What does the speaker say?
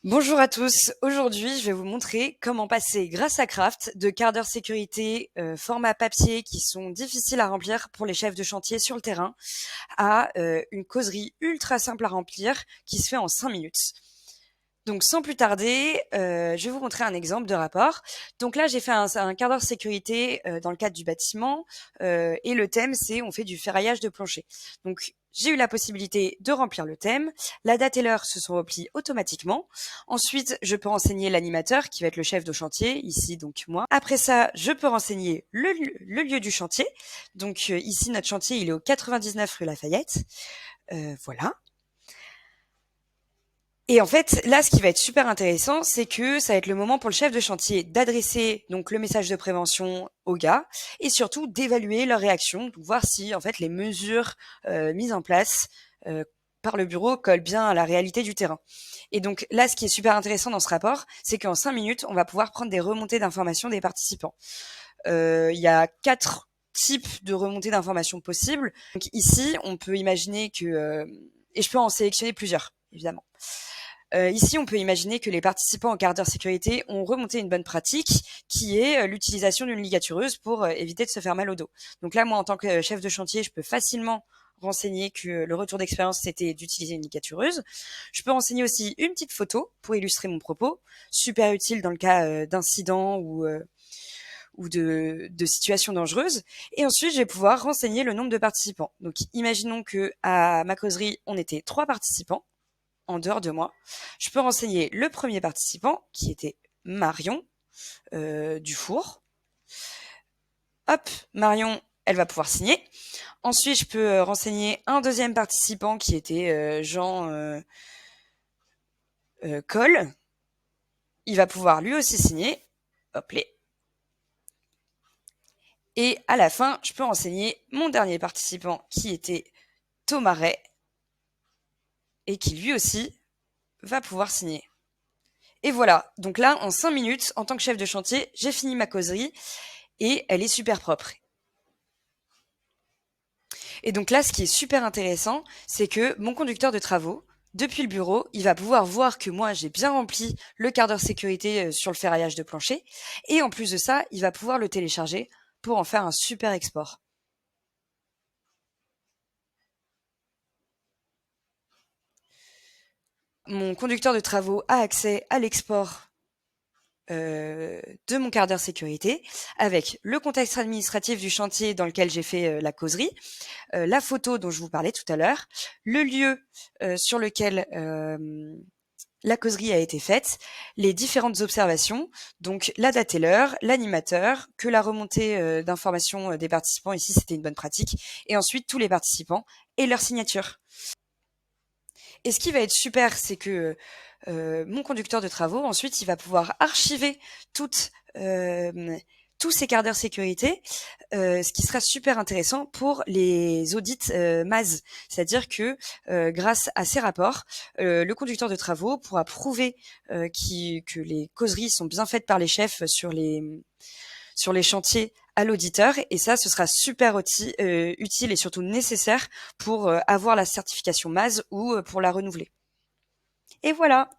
Bonjour à tous, aujourd'hui je vais vous montrer comment passer grâce à Craft de quarts d'heure sécurité format papier qui sont difficiles à remplir pour les chefs de chantier sur le terrain à une causerie ultra simple à remplir qui se fait en 5 minutes. Donc sans plus tarder, je vais vous montrer un exemple de rapport. Donc là j'ai fait un quart d'heure sécurité dans le cadre du bâtiment et le thème c'est on fait du ferraillage de plancher. Donc j'ai eu la possibilité de remplir le thème, la date et l'heure se sont repliés automatiquement. Ensuite, je peux renseigner l'animateur qui va être le chef de chantier, ici donc moi. Après ça, je peux renseigner le lieu du chantier. Donc ici notre chantier il est au 99 rue Lafayette. Voilà. Et en fait, là, ce qui va être super intéressant, c'est que ça va être le moment pour le chef de chantier d'adresser donc le message de prévention aux gars et surtout d'évaluer leur réaction, donc voir si en fait les mesures mises en place euh, par le bureau collent bien à la réalité du terrain. Et donc là, ce qui est super intéressant dans ce rapport, c'est qu'en 5 minutes, on va pouvoir prendre des remontées d'informations des participants. Il y a 4 types de remontées d'informations possibles. Donc ici, on peut imaginer que et je peux en sélectionner plusieurs, évidemment. Ici, on peut imaginer que les participants en quart d'heure sécurité ont remonté une bonne pratique qui est l'utilisation d'une ligatureuse pour éviter de se faire mal au dos. Donc là, moi, en tant que chef de chantier, je peux facilement renseigner que le retour d'expérience, c'était d'utiliser une ligatureuse. Je peux renseigner aussi une petite photo pour illustrer mon propos, super utile dans le cas d'incidents ou de situations dangereuses. Et ensuite, je vais pouvoir renseigner le nombre de participants. Donc, imaginons que à ma causerie, on était 3 participants en dehors de moi. Je peux renseigner le premier participant, qui était Marion Dufour. Hop, Marion, elle va pouvoir signer. Ensuite, je peux renseigner un deuxième participant qui était Jean Cole. Il va pouvoir lui aussi signer. Hop les. Et à la fin, je peux renseigner mon dernier participant qui était Thomas Ray et qui lui aussi va pouvoir signer. Et voilà, donc là, en 5 minutes, en tant que chef de chantier, j'ai fini ma causerie et elle est super propre. Et donc là, ce qui est super intéressant, c'est que mon conducteur de travaux, depuis le bureau, il va pouvoir voir que moi, j'ai bien rempli le quart d'heure sécurité sur le ferraillage de plancher. Et en plus de ça, il va pouvoir le télécharger pour en faire un super export. Mon conducteur de travaux a accès à l'export de mon quart d'heure sécurité avec le contexte administratif du chantier dans lequel j'ai fait la causerie, la photo dont je vous parlais tout à l'heure, le lieu sur lequel la causerie a été faite, les différentes observations, donc la date et l'heure, l'animateur, que la remontée d'informations des participants, ici c'était une bonne pratique, et ensuite tous les participants et leur signature. Et ce qui va être super, c'est que mon conducteur de travaux, ensuite, il va pouvoir archiver toutes tous ces quarts d'heure sécurité, ce qui sera super intéressant pour les audits MAS. C'est-à-dire que grâce à ces rapports, le conducteur de travaux pourra prouver que les causeries sont bien faites par les chefs sur les chantiers à l'auditeur. Et ça, ce sera super utile et surtout nécessaire pour avoir la certification MAS ou pour la renouveler. Et voilà.